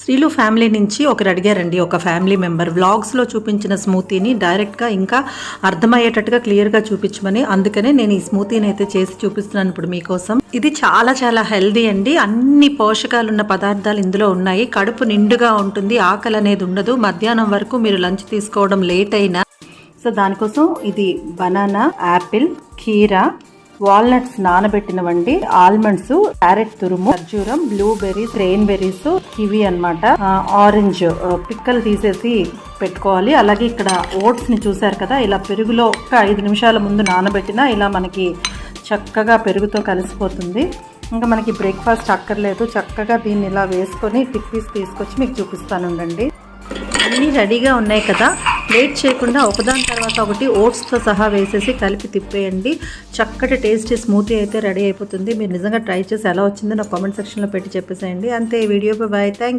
శ్రీలు family నుంచి ఒకరు అడిగారండి, ఒక ఫ్యామిలీ మెంబర్ వ్లాగ్స్లో చూపించిన స్మూతీని డైరెక్ట్గా ఇంకా అర్థమయ్యేటట్టుగా క్లియర్గా చూపించమని. అందుకనే నేను ఈ స్మూతీని అయితే చేసి చూపిస్తున్నాను ఇప్పుడు మీకోసం. ఇది చాలా చాలా హెల్దీ అండి. అన్ని పోషకాలు ఉన్న పదార్థాలు ఇందులో ఉన్నాయి. కడుపు నిండుగా ఉంటుంది, ఆకలి అనేది ఉండదు. మధ్యాహ్నం వరకు మీరు లంచ్ తీసుకోవడం లేట్ అయినా. సో దానికోసం ఇది బనానా, యాపిల్, కీరా, వాల్నట్స్ నానబెట్టినవండి, ఆల్మండ్స్, క్యారెట్ తురుము, ఖర్జూరం, బ్లూబెర్రీస్, రెయిన్ బెర్రీస్, కివి అన్నమాట, ఆరెంజ్ పిక్కలు తీసేసి పెట్టుకోవాలి. అలాగే ఇక్కడ ఓట్స్ ని చూసారు కదా, ఇలా పెరుగులో ఒక 5 నిమిషాల ముందు నానబెట్టినా ఇలా మనకి చక్కగా పెరుగుతో కలిసిపోతుంది. ఇంకా మనకి బ్రేక్ఫాస్ట్ అక్కర్లేదు. చక్కగా దీన్ని ఇలా వేసుకొని టిప్పీస్ తీసుకొచ్చి మీకు చూపిస్తాను ఉండండి. అన్నీ రెడీగా ఉన్నాయి కదా, లేట్ చేయకుండా ఒకదాని తర్వాత ఒకటి ఓట్స్తో సహా వేసేసి కలిపి తిప్పేయండి. చక్కటి టేస్టీ స్మూతీ అయితే రెడీ అయిపోతుంది. మీరు నిజంగా ట్రై చేసి ఎలా వచ్చిందో నా కామెంట్ సెక్షన్లో పెట్టి చెప్పేసేయండి. అంతే, వీడియో బాయ్. థ్యాంక్